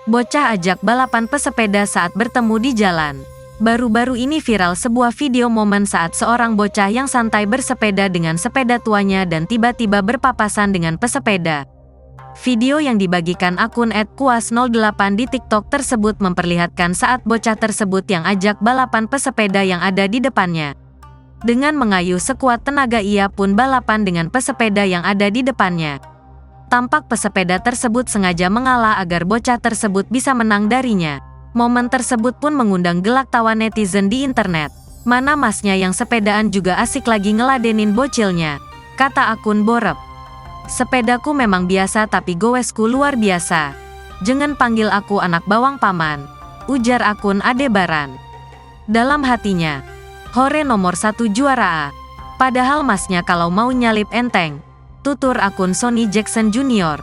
Bocah ajak balapan pesepeda saat bertemu di jalan. Baru-baru ini viral sebuah video momen saat seorang bocah yang santai bersepeda dengan sepeda tuanya dan tiba-tiba berpapasan dengan pesepeda. Video yang dibagikan akun @kuas08 di TikTok tersebut memperlihatkan saat bocah tersebut yang ajak balapan pesepeda yang ada di depannya. Dengan mengayuh sekuat tenaga ia pun balapan dengan pesepeda yang ada di depannya. Tampak pesepeda tersebut sengaja mengalah agar bocah tersebut bisa menang darinya. Momen tersebut pun mengundang gelak tawa netizen di internet. Mana masnya yang sepedaan juga asik lagi ngeladenin bocilnya, kata akun Borep. Sepedaku memang biasa tapi goesku luar biasa. Jangan panggil aku anak bawang paman, ujar akun Adebaran. Dalam hatinya, Hore nomor 1 juara A. Padahal masnya kalau mau nyalip enteng, tutur akun Sonny Jackson Jr.